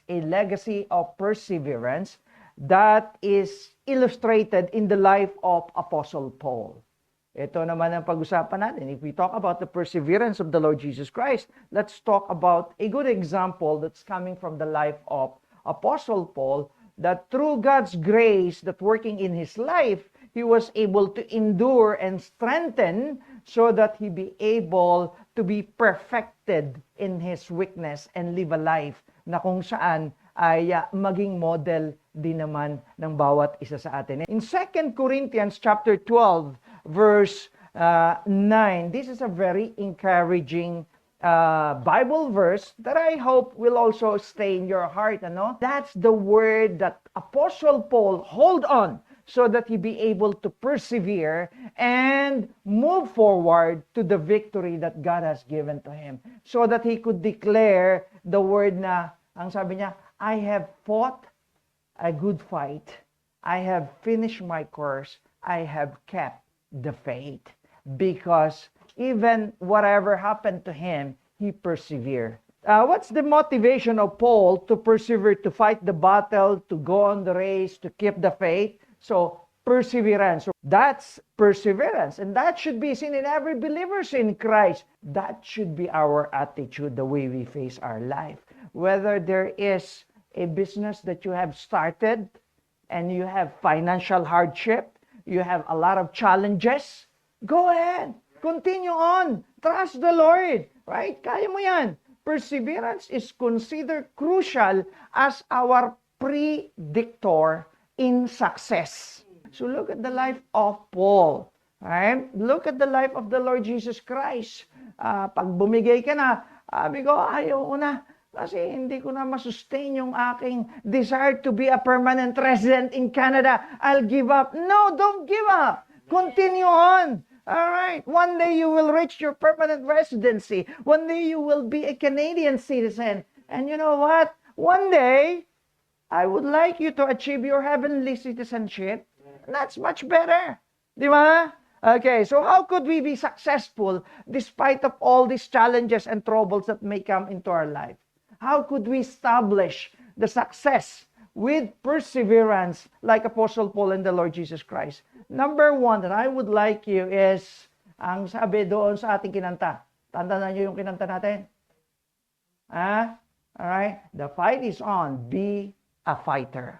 a legacy of perseverance that is illustrated in the life of Apostle Paul. Ito naman ang pag-usapan natin. If we talk about the perseverance of the Lord Jesus Christ, let's talk about a good example that's coming from the life of Apostle Paul, that through God's grace that working in his life, he was able to endure and strengthen so that he be able to be perfected in his weakness and live a life na kung saan ay maging model din naman ng bawat isa sa atin. In 2 Corinthians chapter 12, verse 9, this is a very encouraging Bible verse that I hope will also stay in your heart. Ano? That's the word that Apostle Paul hold on so that he be able to persevere and move forward to the victory that God has given to him. So that he could declare the word na, ang sabi niya, I have fought a good fight. I have finished my course. I have kept the faith. Because even whatever happened to him, he persevered. What's the motivation of Paul to persevere, to fight the battle, to go on the race, to keep the faith? So, perseverance. So that's perseverance. And that should be seen in every believer in Christ. That should be our attitude, the way we face our life. Whether there is a business that you have started and you have financial hardship, you have a lot of challenges, go ahead. Continue on. Trust the Lord. Right? Kaya mo yan. Perseverance is considered crucial as our predictor in success. So look at the life of Paul. Right? Look at the life of the Lord Jesus Christ. Pag bumigay ka na, sabi ko, ayaw ko na. Kasi hindi ko na masustain yung aking desire to be a permanent resident in Canada. I'll give up. No, don't give up. Continue on. All right. One day you will reach your permanent residency. One day you will be a Canadian citizen. And you know what? One day, I would like you to achieve your heavenly citizenship. That's much better. Di ba? Okay, so how could we be successful despite of all these challenges and troubles that may come into our life? How could we establish the success with perseverance like Apostle Paul and the Lord Jesus Christ? Number one that I would like you is, ang sabi doon sa ating kinanta. Tandaan niyo yung kinanta natin? Alright? The fight is on. Be a fighter.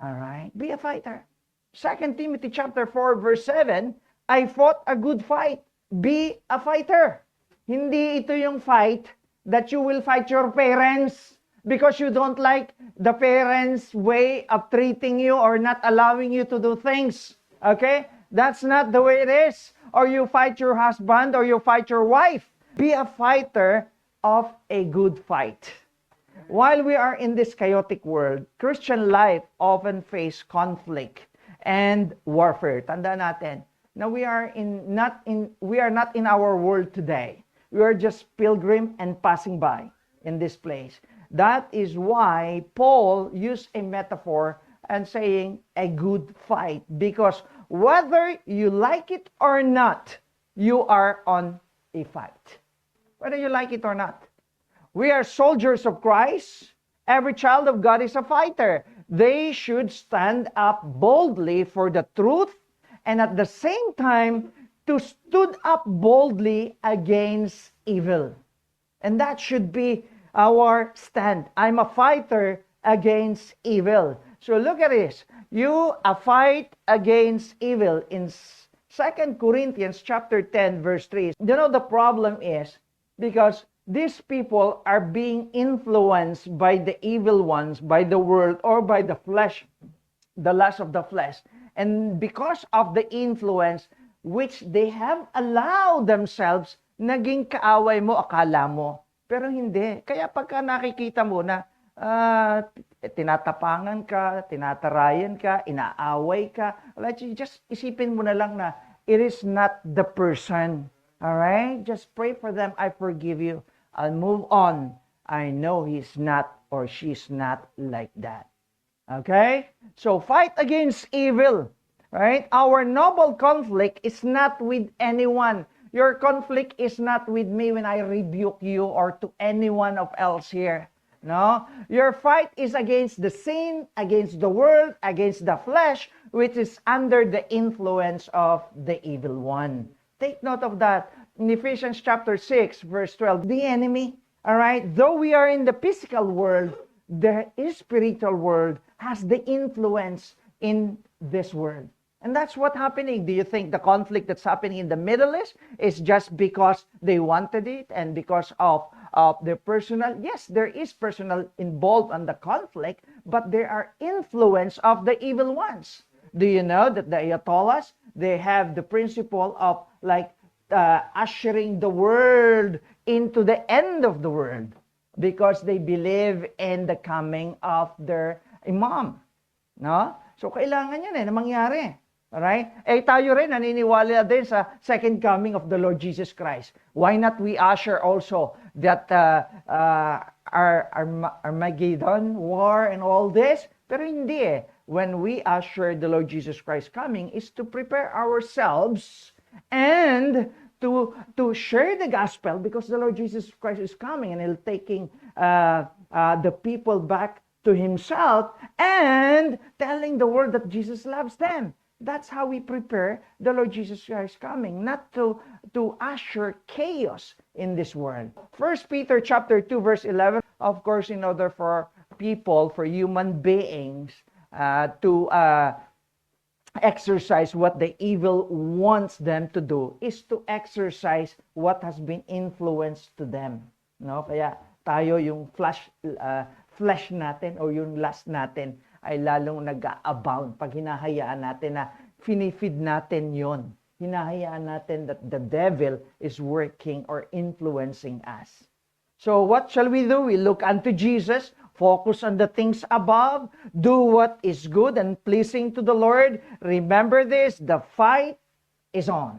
Alright? Be a fighter. 2 Timothy chapter 4 verse 7, I fought a good fight. Be a fighter. Hindi ito yung fight that you will fight your parents because you don't like the parents' way of treating you or not allowing you to do things. Okay? That's not the way it is. Or you fight your husband or you fight your wife. Be a fighter of a good fight. While we are in this chaotic world, Christian life often face conflict and warfare. Tandaan natin, na we are not in our world today. We are just pilgrim and passing by in this place. That is why Paul used a metaphor and saying a good fight. Because whether you like it or not, you are on a fight. Whether you like it or not. We are soldiers of Christ. Every child of God is a fighter. They should stand up boldly for the truth and at the same time to stood up boldly against evil. And that should be our stand. I'm a fighter against evil. So look at this. You a fight against evil in 2 Corinthians chapter 10 verse 3. You know the problem is because these people are being influenced by the evil ones, by the world or by the flesh, the lust of the flesh. And because of the influence which they have allowed themselves, naging kaaway mo, akala mo. Pero hindi. Kaya pagka nakikita mo na tinatapangan ka, tinatarayan ka, inaaway ka, just isipin mo na lang na it is not the person. Alright? Just pray for them. I forgive you. I'll move on. I know he's not or she's not like that. Okay? So fight against evil. Right? Our noble conflict is not with anyone. Your conflict is not with me when I rebuke you or to anyone else here. No? Your fight is against the sin, against the world, against the flesh, which is under the influence of the evil one. Take note of that. In Ephesians chapter 6, verse 12, the enemy, all right, though we are in the physical world, the spiritual world has the influence in this world. And that's what's happening. Do you think the conflict that's happening in the Middle East is just because they wanted it and because of their personal? Yes, there is personal involved in the conflict, but there are influence of the evil ones. Do you know that the Ayatollahs, they have the principle of like ushering the world into the end of the world because they believe in the coming of their imam. No? So kailangan yan na mangyari. Alright? Eh tayo rin naniniwala din sa second coming of the Lord Jesus Christ. Why not we usher also that Armageddon war and all this? Pero hindi eh. When we usher the Lord Jesus Christ coming is to prepare ourselves and to share the gospel because the Lord Jesus Christ is coming and He'll taking the people back to Himself and telling the world that Jesus loves them. That's how we prepare the Lord Jesus Christ coming, not to usher chaos in this world. 1 Peter chapter 2, verse 11, of course, in order for people, for human beings, to exercise what the evil wants them to do is to exercise what has been influenced to them. No? Kaya tayo yung flesh natin o yung lust natin ay lalong nag-abound pag hinahayaan natin na finifeed natin yon. Hinahayaan natin that the devil is working or influencing us. So what shall we do? We look unto Jesus, focus on the things above, do what is good and pleasing to the Lord. Remember this, the fight is on.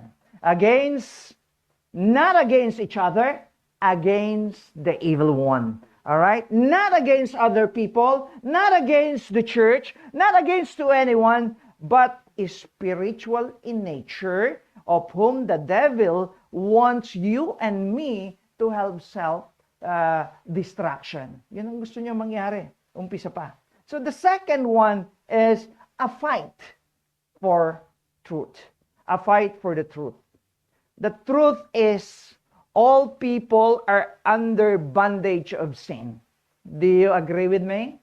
Not against each other, against the evil one. All right? Not against other people, not against the church, not against to anyone, but is spiritual in nature, of whom the devil wants you and me to have self-destruction. Yun ang gusto niya mangyari. Umpisa pa. So the second one is a fight for truth. A fight for the truth. The truth is all people are under bondage of sin. Do you agree with me?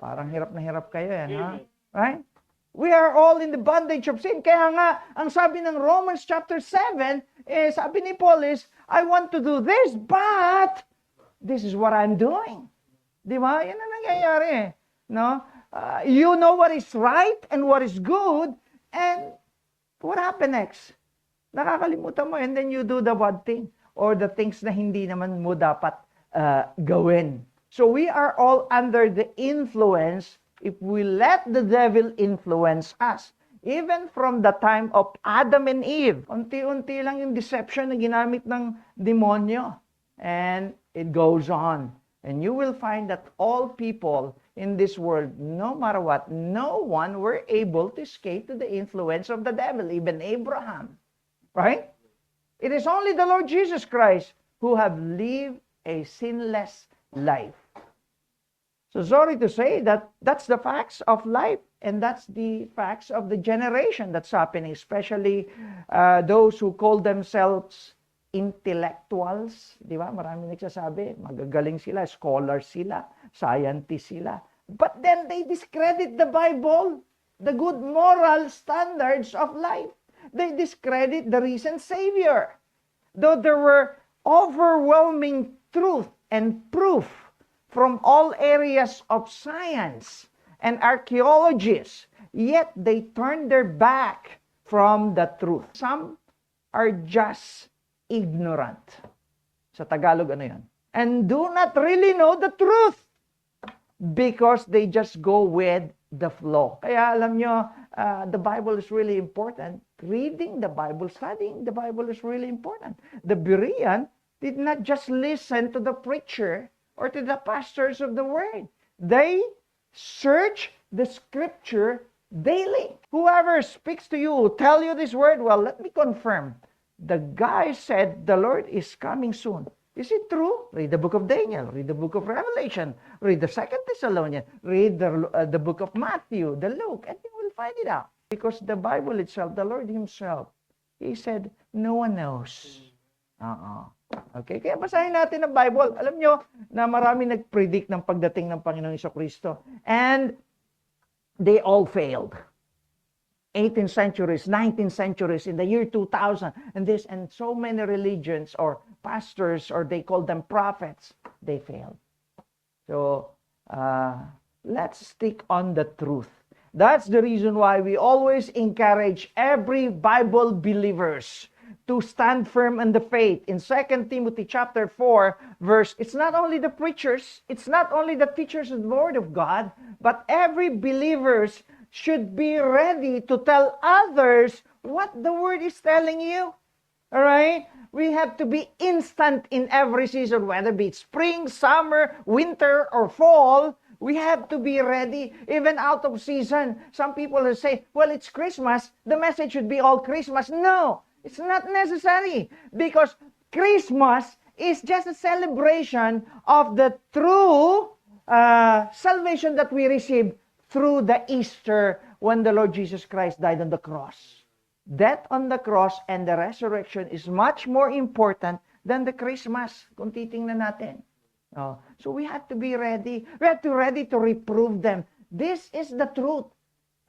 Parang hirap na hirap kayo yan, ha? Right? We are all in the bondage of sin. Kaya nga, ang sabi ng Romans chapter 7, sabi ni Paul is, I want to do this, but this is what I'm doing. Di ba? Yan ang nangyayari. No? You know what is right and what is good, and what happened next? Nakakalimutan mo, and then you do the bad thing or the things na hindi naman mo dapat gawin. So we are all under the influence if we let the devil influence us. Even from the time of Adam and Eve, unti-unti lang yung deception na ginamit ng demonyo. And it goes on. And you will find that all people in this world, no matter what, no one were able to escape to the influence of the devil, even Abraham. Right? It is only the Lord Jesus Christ who have lived a sinless life. So sorry to say that that's the facts of life and that's the facts of the generation that's happening, especially those who call themselves intellectuals. Di ba? Maraming nagsasabi, magagaling sila, scholars sila, scientists sila. But then they discredit the Bible, the good moral standards of life. They discredit the risen Savior. Though there were overwhelming truth and proof from all areas of science and archaeologists, yet they turned their back from the truth. Some are just ignorant. Sa Tagalog, ano yan? And do not really know the truth because they just go with the flow. Kaya alam nyo, the Bible is really important. Reading the Bible, studying the Bible is really important. The Berean did not just listen to the preacher or to the pastors of the word. They search the scripture daily. Whoever speaks to you, tell you this word, well, let me confirm. The guy said the Lord is coming soon. Is it true? Read the book of Daniel, read the book of Revelation, read the Second Thessalonians, read the book of Matthew, the Luke, and you will find it out. Because the Bible itself, the Lord Himself, He said, no one knows. Okay, kaya basahin natin ang Bible. Alam nyo na marami nag-predict ng pagdating ng Panginoong Jesucristo. And they all failed. 18th centuries, 19th centuries, in the year 2000, and this, and so many religions or pastors, or they call them prophets, they failed. So, let's stick on the truth. That's the reason why we always encourage every Bible believers to stand firm in the faith. In 2 Timothy chapter 4, verse, it's not only the preachers, it's not only the teachers of the Word of God, but every believers should be ready to tell others what the Word is telling you. All right? We have to be instant in every season, whether it be spring, summer, winter, or fall. We have to be ready, even out of season. Some people will say, well, it's Christmas. The message should be all Christmas. No, it's not necessary. Because Christmas is just a celebration of the true salvation that we received through the Easter when the Lord Jesus Christ died on the cross. Death on the cross and the resurrection is much more important than the Christmas, kung titingnan natin. So we have to be ready. We have to be ready to reprove them. This is the truth.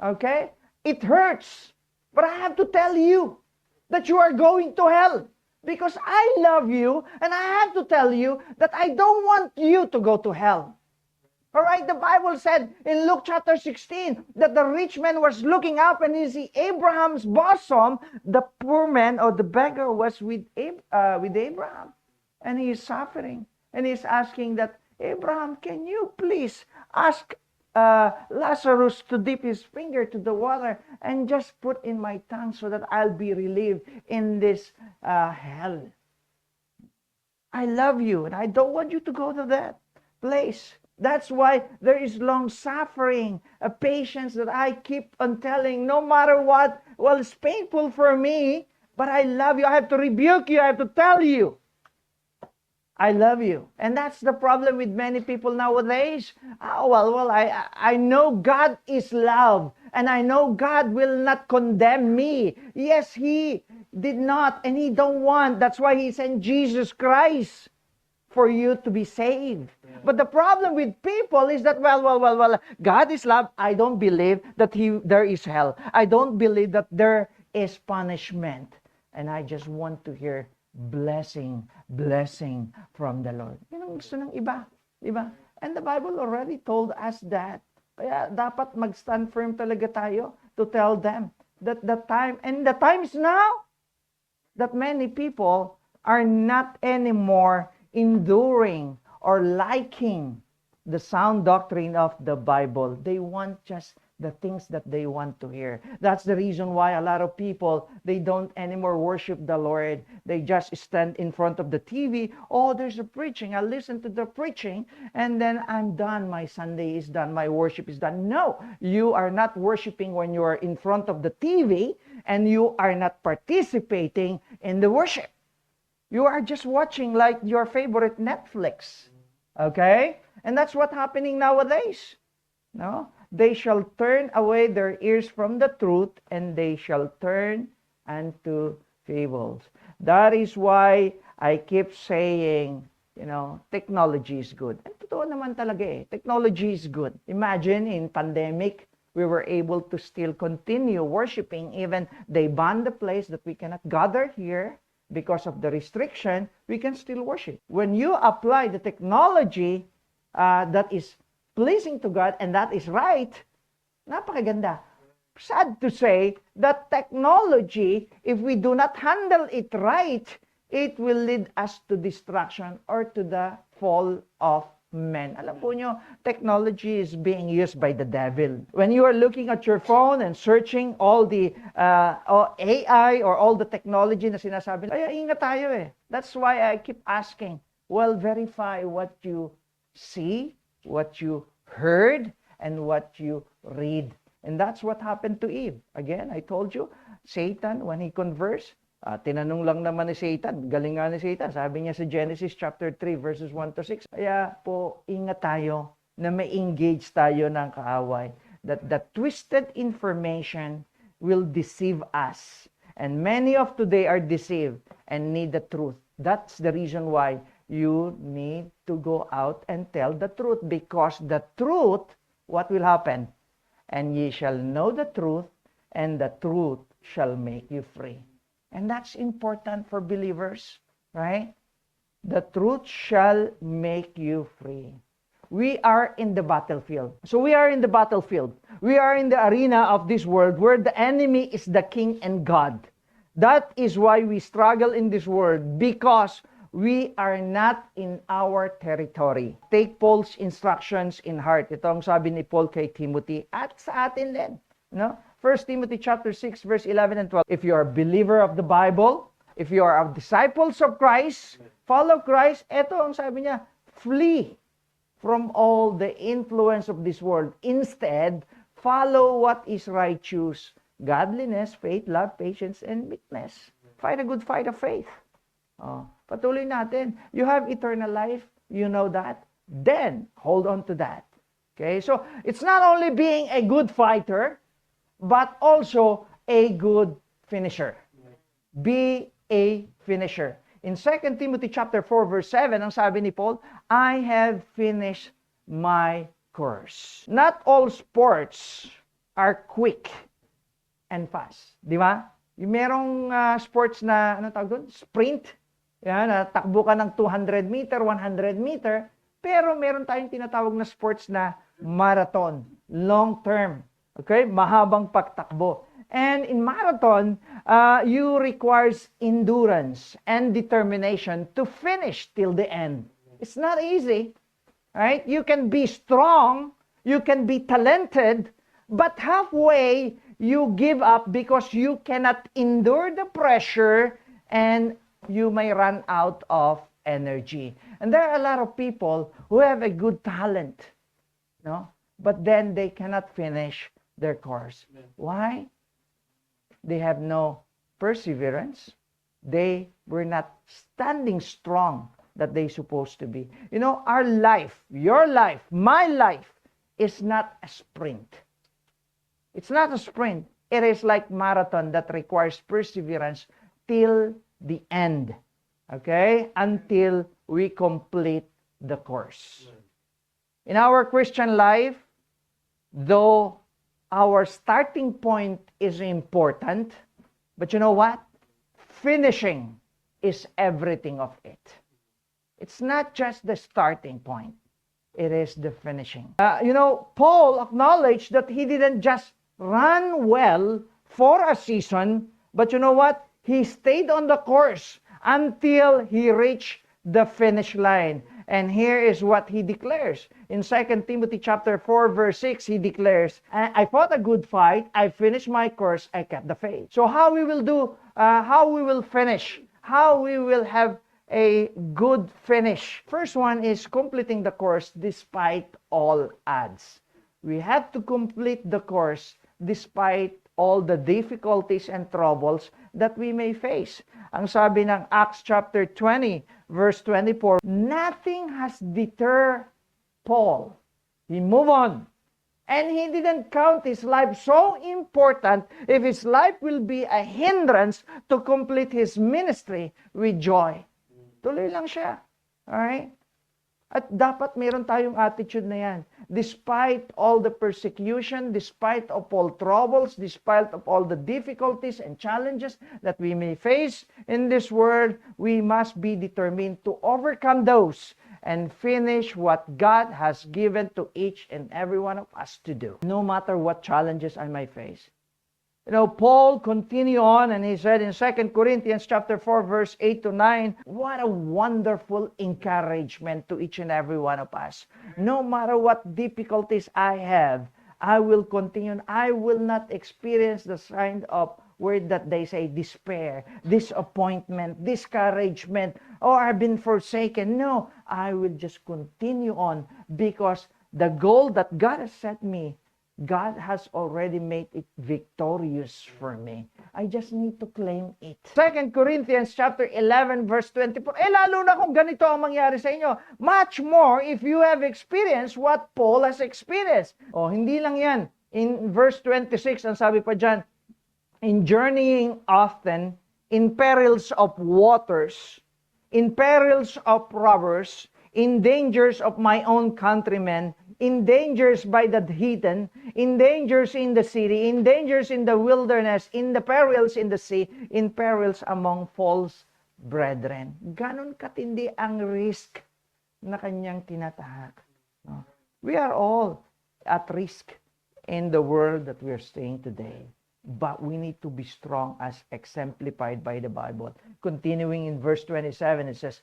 Okay? It hurts. But I have to tell you that you are going to hell. Because I love you, and I have to tell you that I don't want you to go to hell. All right, the Bible said in Luke chapter 16 that the rich man was looking up and he see Abraham's bosom. The poor man or the beggar was with Abraham. And he is suffering. And he is asking that, Abraham, can you please ask Lazarus to dip his finger to the water and just put in my tongue so that I'll be relieved in this hell. I love you and I don't want you to go to that place. That's why there is long suffering, a patience that I keep on telling no matter what. Well, it's painful for me, but I love you. I have to rebuke you. I have to tell you. I love you. And that's the problem with many people nowadays. I know God is love. And I know God will not condemn me. Yes, He did not and He don't want. That's why He sent Jesus Christ for you to be saved. Yeah. But the problem with people is that, God is love. I don't believe that there is hell. I don't believe that there is punishment. And I just want to hear blessing from the Lord. Yun ang gusto ng iba. Diba? And the Bible already told us that. Kaya dapat mag-stand firm talaga tayo to tell them that the time is now that many people are not anymore enduring or liking the sound doctrine of the Bible. They want just the things that they want to hear. That's the reason why a lot of people, they don't anymore worship the Lord. They just stand in front of the TV. Oh, there's a preaching. I'll listen to the preaching and then I'm done. My Sunday is done. My worship is done. No, you are not worshiping when you are in front of the TV and you are not participating in the worship. You are just watching like your favorite Netflix. Okay? And that's what's happening nowadays. No? They shall turn away their ears from the truth and they shall turn unto fables. That is why I keep saying, technology is good. And totoo naman talaga eh. Technology is good. Imagine in pandemic, we were able to still continue worshiping. Even they banned the place that we cannot gather here. Because of the restriction, we can still worship. When you apply the technology that is pleasing to God and that is right, napakaganda. Sad to say that technology, if we do not handle it right, it will lead us to destruction or to the fall of men. Alam po nyo, technology is being used by the devil. When you are looking at your phone and searching all the AI or all the technology na sinasabi, kaya ingat tayo eh. That's why I keep asking, verify what you see, what you heard, and what you read. And that's what happened to Eve. Again, I told you, Satan, when he conversed Tinanong lang naman ni Satan, galing nga ni Satan, sabi niya sa Genesis chapter 3 verses 1 to 6. Kaya po, ingat tayo na ma-engage tayo ng kaaway. That the twisted information will deceive us. And many of today are deceived and need the truth. That's the reason why you need to go out and tell the truth. Because the truth, what will happen? And ye shall know the truth, and the truth shall make you free. And that's important for believers, right? The truth shall make you free. We are in the battlefield. So we are in the battlefield. We are in the arena of this world where the enemy is the king and God. That is why we struggle in this world, because we are not in our territory. Take Paul's instructions in heart. Ito ang sabi ni Paul kay Timothy at sa atin din. No? 1 Timothy chapter 6 verse 11 and 12. If you are a believer of the Bible, if you are disciples of Christ, follow Christ, ito ang sabi niya, flee from all the influence of this world. Instead, follow what is righteous, godliness, faith, love, patience, and meekness. Fight a good fight of faith. Patuloy natin. You have eternal life. You know that. Then, hold on to that. Okay? So, it's not only being a good fighter, but also a good finisher. Be a finisher. In 2 Timothy chapter 4 verse 7, ang sabi ni Paul, I have finished my course. Not all sports are quick and fast. Di ba? Yung merong sports na, anong tawag doon? Sprint. Yan, takbo ka ng 200 meter, 100 meter, pero meron tayong tinatawag na sports na marathon, long term. Okay? Mahabang pagtakbo. And in marathon, you requires endurance and determination to finish till the end. It's not easy, right? You can be strong, you can be talented, but halfway you give up because you cannot endure the pressure and you may run out of energy. And there are a lot of people who have a good talent, no? But then they cannot finish their course. Why? They have no perseverance. They were not standing strong that they supposed to be. You know, our life, your life, my life is not a sprint. It's not a sprint. It is like marathon that requires perseverance till the end. Okay? Until we complete the course. In our Christian life, though our starting point is important, but you know what? Finishing is everything of it. It's not just the starting point. It is the finishing. Paul acknowledged that he didn't just run well for a season, but you know what? He stayed on the course until he reached the finish line. And here is what he declares. In 2 Timothy chapter 4, verse 6, he declares, I fought a good fight, I finished my course, I kept the faith. So how we will finish, how we will have a good finish. First one is completing the course despite all odds. We have to complete the course despite all the difficulties and troubles that we may face. Ang sabi ng Acts chapter 20, verse 24, nothing has deterred Paul. He moved on. And he didn't count his life so important if his life will be a hindrance to complete his ministry with joy. Tuloy lang siya. Alright? At dapat meron tayong attitude na yan. Despite all the persecution, despite of all troubles, despite of all the difficulties and challenges that we may face in this world, we must be determined to overcome those and finish what God has given to each and every one of us to do, no matter what challenges I may face. Paul continued on and he said in 2 Corinthians chapter 4, verse 8 to 9, what a wonderful encouragement to each and every one of us. No matter what difficulties I have, I will continue. I will not experience the kind of word that they say, despair, disappointment, discouragement, or I've been forsaken. No, I will just continue on because the goal that God has set me God has already made it victorious for me. I just need to claim it. 2 Corinthians chapter 11 verse 24. Lalo na kung ganito ang mangyari sa inyo. Much more if you have experienced what Paul has experienced. Hindi lang yan. In verse 26, ang sabi pa dyan, in journeying often, in perils of waters, in perils of robbers, in dangers of my own countrymen, in dangers by the heathen, in dangers in the city, in dangers in the wilderness, in the perils in the sea, in perils among false brethren. Ganon katindi ang risk na kanyang tinatahak. No? We are all at risk in the world that we are staying today. But we need to be strong as exemplified by the Bible. Continuing in verse 27, it says,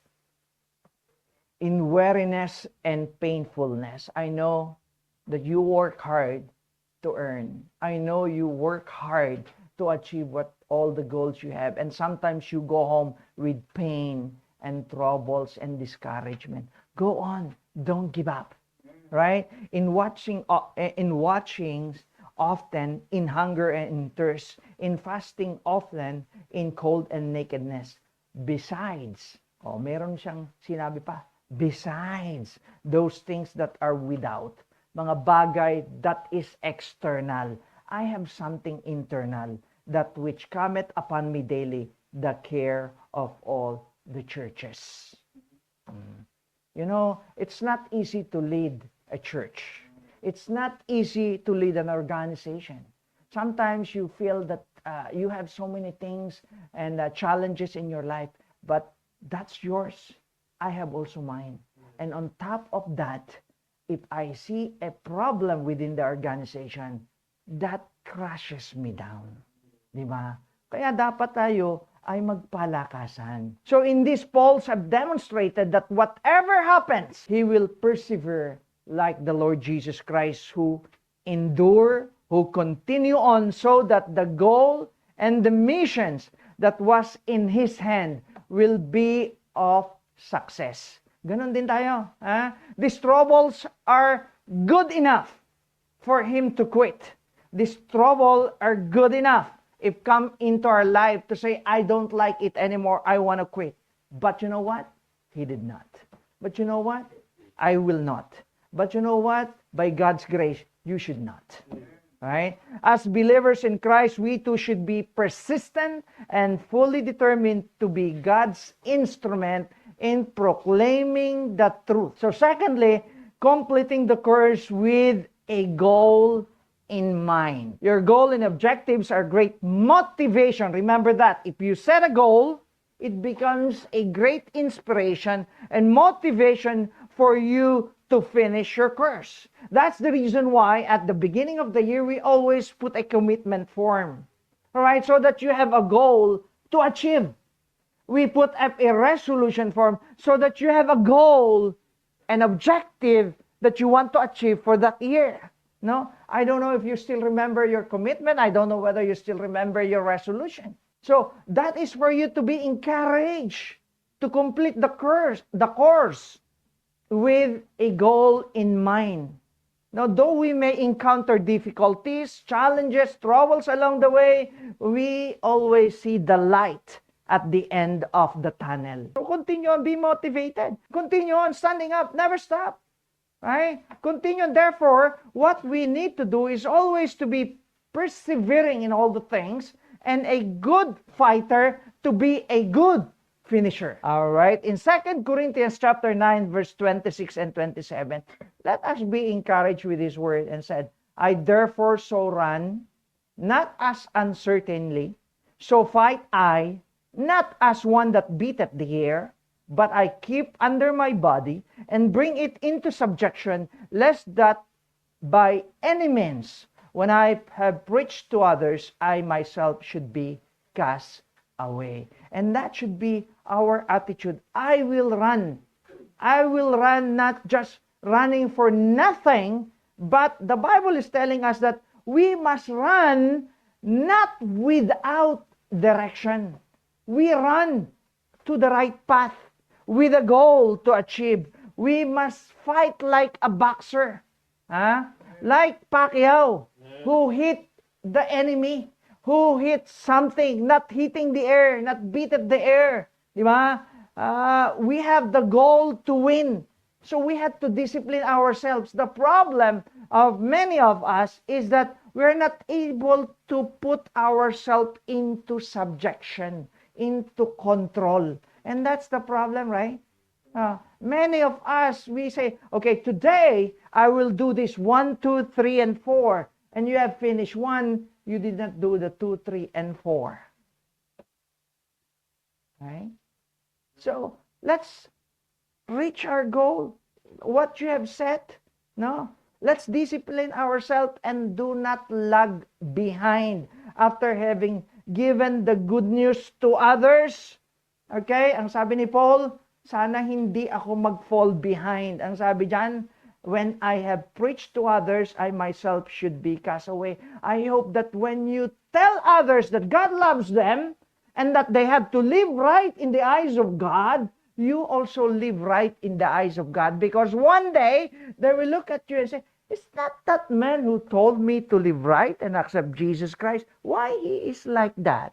in weariness and painfulness, I know that you work hard to earn. I know you work hard to achieve all the goals you have. And sometimes you go home with pain and troubles and discouragement. Go on. Don't give up. Right? In watching often, in hunger and in thirst, in fasting often, in cold and nakedness. Besides, meron siyang sinabi pa, besides those things that are without, mga bagay that is external, I have something internal, that which cometh upon me daily, the care of all the churches. You know, it's not easy to lead a church. It's not easy to lead an organization. Sometimes you feel that you have so many things and challenges in your life, but that's yours. I have also mine. And on top of that, if I see a problem within the organization, that crushes me down. Diba? Kaya dapat tayo ay magpalakasan. So in this, Paul have demonstrated that whatever happens, he will persevere like the Lord Jesus Christ, who endure, who continue on, so that the goal and the missions that was in his hand will be of success. Ganon din tayo. These troubles are good enough for him to quit. These troubles are good enough if come into our life to say, I don't like it anymore, I want to quit. But you know what? He did not. But you know what? I will not. But you know what? By God's grace, you should not. Right? As believers in Christ, we too should be persistent and fully determined to be God's instrument in proclaiming the truth. So secondly, completing the course with a goal in mind. Your goal and objectives are great motivation. Remember that. If you set a goal, it becomes a great inspiration and motivation for you to finish your course. That's the reason why at the beginning of the year, we always put a commitment form. All right? So that you have a goal to achieve. We put up a resolution form so that you have a goal, an objective that you want to achieve for that year. No? I don't know if you still remember your commitment. I don't know whether you still remember your resolution. So that is for you to be encouraged to complete the course with a goal in mind. Now, though we may encounter difficulties, challenges, troubles along the way, we always see the light at the end of the tunnel. So continue on, be motivated. Continue on standing up, never stop. Right? Continue. Therefore, what we need to do is always to be persevering in all the things, and a good fighter to be a good finisher. All right. In 2 Corinthians chapter 9, verse 26 and 27, let us be encouraged with this word and said, I therefore so run, not as uncertainly, so fight I, not as one that beateth the air, but I keep under my body and bring it into subjection, lest that by any means, when I have preached to others, I myself should be cast away. And that should be our attitude. I will run. I will run, not just running for nothing, but the Bible is telling us that we must run not without direction. We run to the right path with a goal to achieve. We must fight like a boxer. Like Pacquiao, who hit the enemy, who hit something, not hitting the air, not beat at the air. Di ba? We have the goal to win. So we have to discipline ourselves. The problem of many of us is that we're not able to put ourselves into subjection, into control. And that's the problem, right? Many of us, we say, okay, today I will do this 1, 2, 3, and 4. And you have finished 1, you did not do the 2, 3, and 4. Right? So let's reach our goal. What you have set, no? Let's discipline ourselves and do not lag behind after having given the good news to others. Okay? Ang sabi ni Paul, sana hindi ako mag-fall behind. Ang sabi diyan, when I have preached to others, I myself should be cast away. I hope that when you tell others that God loves them and that they have to live right in the eyes of God, you also live right in the eyes of God. Because one day, they will look at you and say, is that that man who told me to live right and accept Jesus Christ? Why he is like that?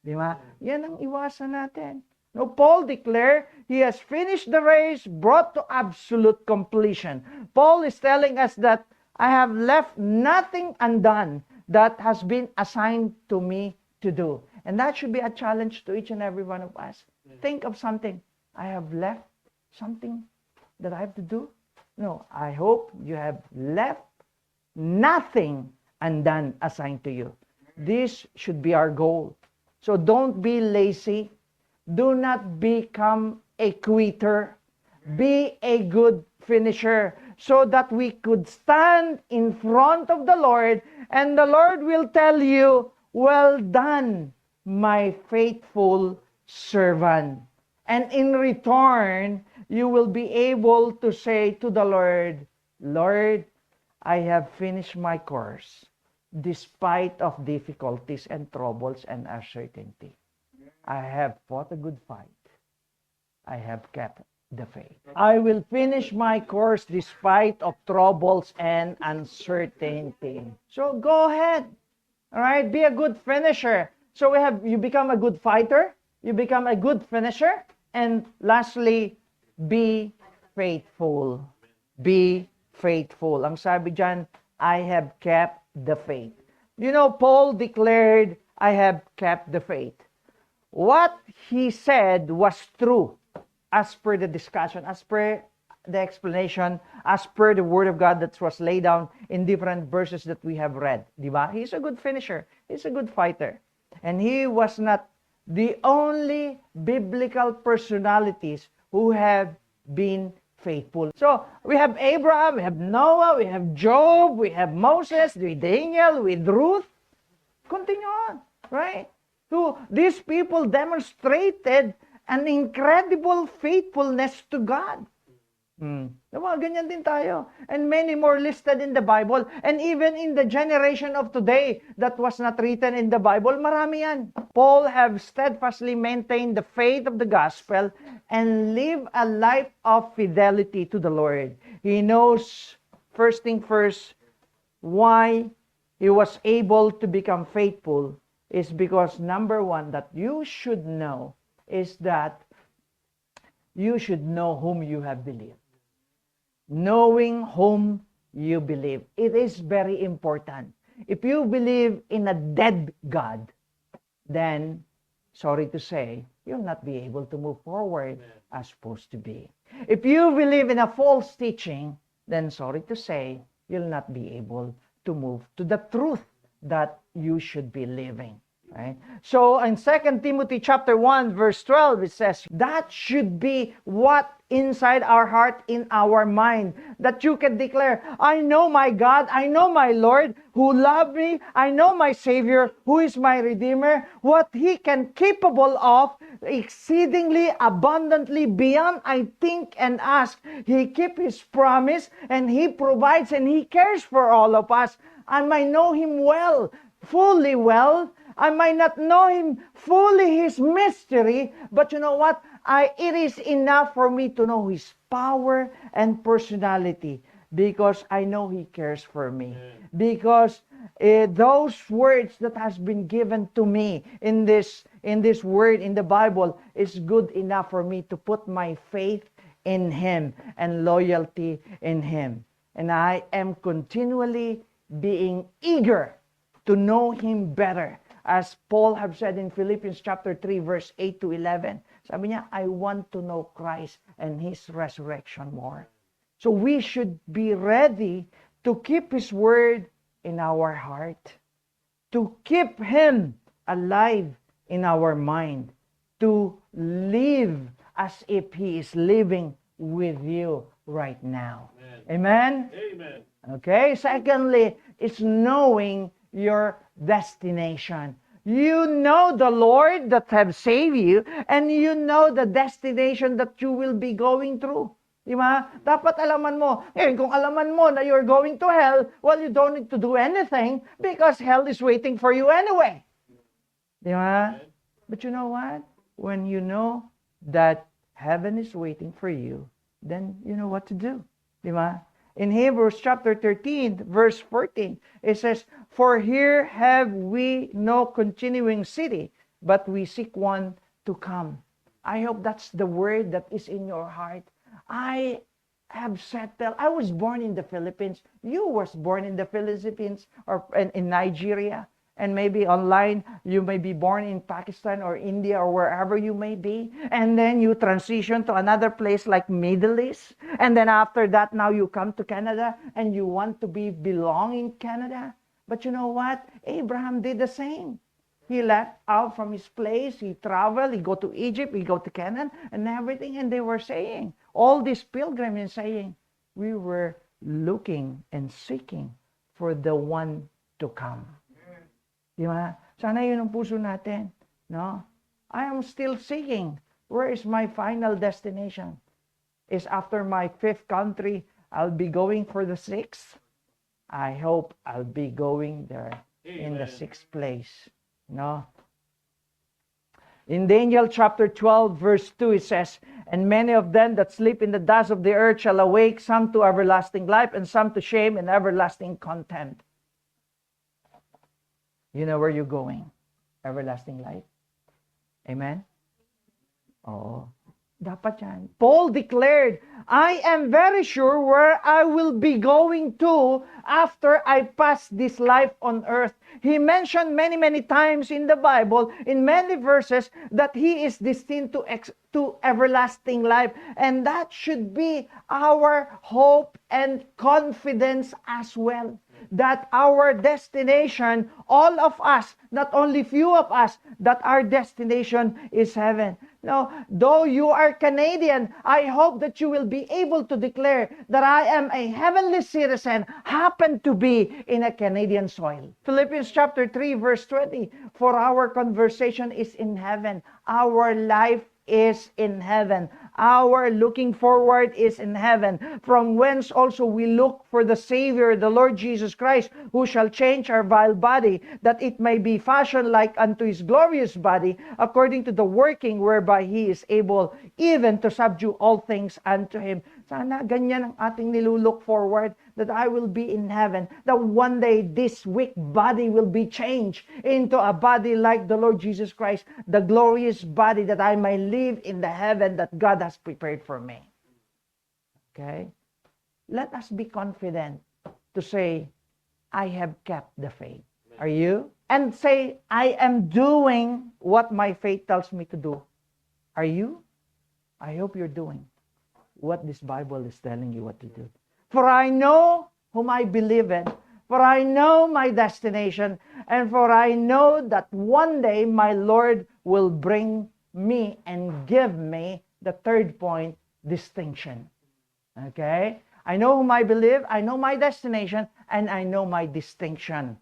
Di ba? Yan ang iwasan natin. No, Paul declared he has finished the race, brought to absolute completion. Paul is telling us that I have left nothing undone that has been assigned to me to do. And that should be a challenge to each and every one of us. Think of something. I have left something that I have to do. No, I hope you have left nothing undone assigned to you. This should be our goal. So don't be lazy. Do not become a quitter. Be a good finisher so that we could stand in front of the Lord and the Lord will tell you, well done, my faithful servant. And in return, you will be able to say to the Lord, Lord, I have finished my course despite of difficulties and troubles and uncertainty. I have fought a good fight. I have kept the faith. I will finish my course despite of troubles and uncertainty. So go ahead. All right, be a good finisher. So you become a good fighter, you become a good finisher, and lastly, be faithful. Be faithful. Ang sabi diyan, I have kept the faith. You know, Paul declared, I have kept the faith. What he said was true as per the discussion, as per the explanation, as per the word of God that was laid down in different verses that we have read. Diba? He's a good finisher. He's a good fighter. And he was not the only biblical personalities who have been faithful. So, we have Abraham, we have Noah, we have Job, we have Moses, with Daniel, with Ruth. Continue on, right? So, these people demonstrated an incredible faithfulness to God. Diba? Ganyan din tayo. And many more listed in the Bible. And even in the generation of today that was not written in the Bible, marami yan. Paul have steadfastly maintained the faith of the gospel and live a life of fidelity to the Lord. He knows, first thing first, why he was able to become faithful is because, number one, that you should know is that you should know whom you have believed. Knowing whom you believe. It is very important. If you believe in a dead God, then, sorry to say, you'll not be able to move forward as supposed to be. If you believe in a false teaching, then, sorry to say, you'll not be able to move to the truth that you should be living. Right? So in 2 Timothy chapter 1 verse 12 it says that should be what inside our heart, in our mind, that you can declare, I know my God, I know my Lord who loved me, I know my Savior who is my Redeemer, what He can capable of exceedingly abundantly beyond I think and ask. He keeps His promise and He provides and He cares for all of us. I might know Him well, fully well. I might not know Him fully, His mystery, but you know what? It is enough for me to know His power and personality. Because I know He cares for me. Because those words that has been given to me in this word in the Bible is good enough for me to put my faith in Him and loyalty in Him. And I am continually being eager to know Him better. As Paul have said in Philippians chapter 3, verse 8 to 11. Sabi niya, I want to know Christ and His resurrection more. So we should be ready to keep His word in our heart. To keep Him alive in our mind. To live as if He is living with you right now. Amen? Amen. Okay? Secondly, it's knowing your destination. You know the Lord that have saved you, and you know the destination that you will be going through. Di ba? Dapat alaman mo. Eh, kung alaman mo na you're going to hell, well, you don't need to do anything because hell is waiting for you anyway. Di ba? But you know what? When you know that heaven is waiting for you, then you know what to do. Di ba? In Hebrews chapter 13, verse 14, it says, For here have we no continuing city, but we seek one to come. I hope that's the word that is in your heart. I have settled. I was born in the Philippines. You was born in the Philippines or in Nigeria. And maybe online, you may be born in Pakistan or India or wherever you may be. And then you transition to another place like Middle East. And then after that, now you come to Canada and you want to belong in Canada. But you know what? Abraham did the same. He left out from his place. He traveled. He go to Egypt. He go to Canaan and everything. And they were saying, all these pilgrims saying, we were looking and seeking for the one to come. Di ba? Sana yun ang puso natin. No? I am still seeking. Where is my final destination? Is after my 5th country, I'll be going for the 6th? I hope I'll be going there in the 6th place. No? In Daniel chapter 12, verse 2, it says, And many of them that sleep in the dust of the earth shall awake, some to everlasting life, and some to shame and everlasting contempt. You know where you're going? Everlasting life. Amen? Oo. Dapat yan. Paul declared, I am very sure where I will be going to after I pass this life on earth. He mentioned many, many times in the Bible, in many verses, that he is destined to everlasting life. And that should be our hope and confidence as well. That our destination, all of us, not only few of us, that our destination is heaven. Now, though you are Canadian, I hope that you will be able to declare that I am a heavenly citizen, happen to be in a Canadian soil. Philippians chapter 3, verse 20, For our conversation is in heaven. Our life is in heaven. Our looking forward is in heaven, from whence also we look for the Savior, the Lord Jesus Christ, who shall change our vile body, that it may be fashioned like unto His glorious body, according to the working whereby He is able even to subdue all things unto Him. Sana ganyan ang ating nilulook forward, that I will be in heaven, that one day this weak body will be changed into a body like the Lord Jesus Christ, the glorious body, that I may live in the heaven that God has prepared for me. Okay? Let us be confident to say, I have kept the faith. Are you? And say, I am doing what my faith tells me to do. Are you? I hope you're doing what this Bible is telling you what to do. For I know whom I believe in, for I know my destination, and for I know that one day my Lord will bring me and give me the third point, distinction. Okay? I know whom I believe, I know my destination, and I know my distinction.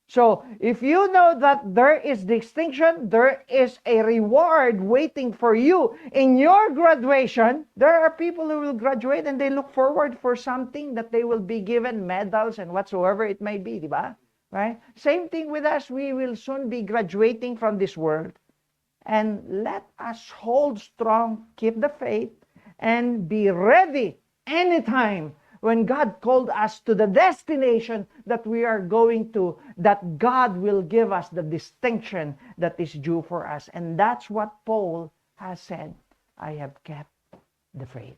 So, if you know that there is distinction, there is a reward waiting for you in your graduation. There are people who will graduate and they look forward for something that they will be given medals and whatsoever it may be, di ba? Right? Same thing with us. We will soon be graduating from this world. And let us hold strong, keep the faith, and be ready anytime when God called us to the destination that we are going to, that God will give us the distinction that is due for us. And that's what Paul has said. I have kept the faith.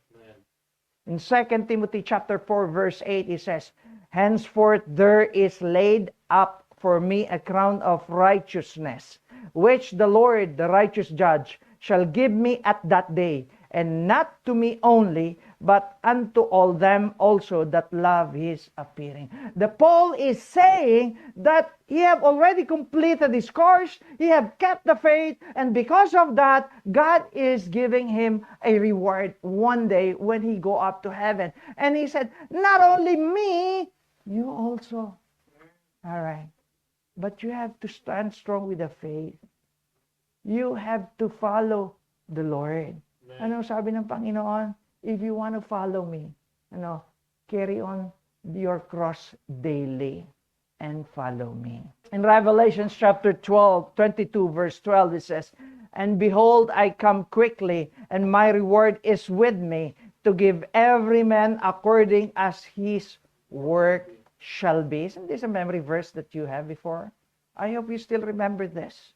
In 2 Timothy chapter 4, verse 8, it says, henceforth there is laid up for me a crown of righteousness, which the Lord, the righteous judge, shall give me at that day, and not to me only, but unto all them also that love his appearing. The Paul is saying that he have already completed his course, he have kept the faith, and because of that, God is giving him a reward one day when he go up to heaven. And he said, not only me, you also. All right. But you have to stand strong with the faith. You have to follow the Lord. Ano sabi ng Panginoon? If you want to follow me, carry on your cross daily and follow me. In Revelation chapter 22, verse 12, it says, and behold, I come quickly, and my reward is with me, to give every man according as his work shall be. Isn't this a memory verse that you have before? I hope you still remember this.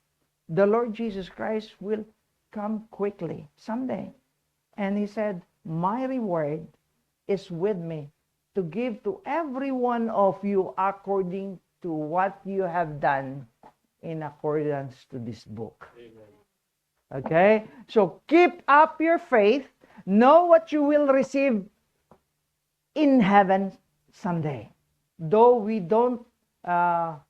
The Lord Jesus Christ will come quickly someday. And he said, my reward is with me to give to every one of you according to what you have done in accordance to this book. Amen. Okay? So keep up your faith. Know what you will receive in heaven someday. Though we don't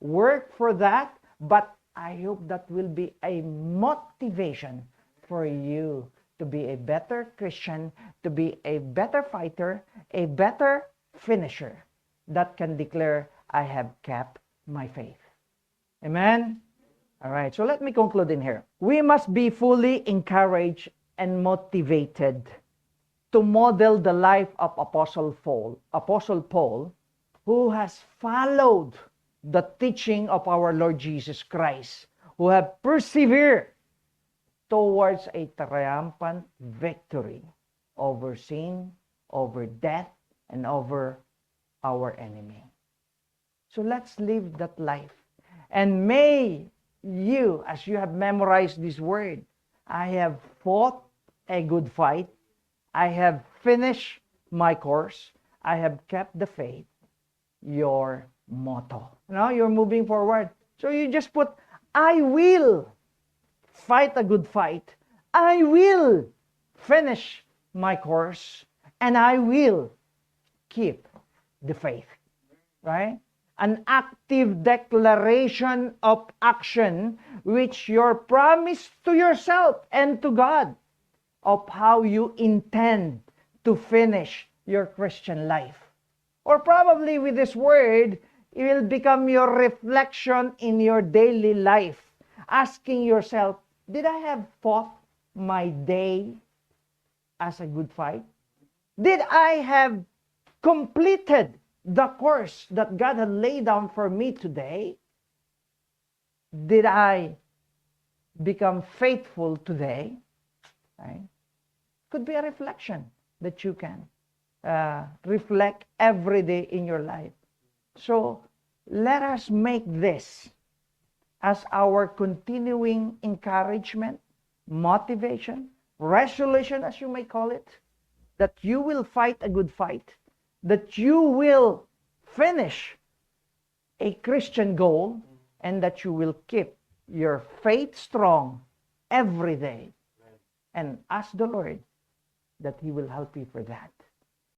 work for that, but I hope that will be a motivation for you to be a better Christian, to be a better fighter, a better finisher that can declare, I have kept my faith. Amen? All right, so let me conclude in here. We must be fully encouraged and motivated to model the life of Apostle Paul, who has followed the teaching of our Lord Jesus Christ, who have persevered towards a triumphant victory over sin, over death, and over our enemy. So let's live that life. And may you, as you have memorized this word, I have fought a good fight, I have finished my course, I have kept the faith, your motto. Now you're moving forward. So you just put, I will fight a good fight. I will finish my course. And I will keep the faith. Right? An active declaration of action which your promise to yourself and to God of how you intend to finish your Christian life. Or probably with this word, it will become your reflection in your daily life, asking yourself, did I have fought my day as a good fight? Did I have completed the course that God had laid down for me today? Did I become faithful today? Right? Could be a reflection that you can reflect every day in your life. So let us make this as our continuing encouragement, motivation, resolution, as you may call it, that you will fight a good fight, that you will finish a Christian goal, and that you will keep your faith strong every day. And ask the Lord that He will help you for that.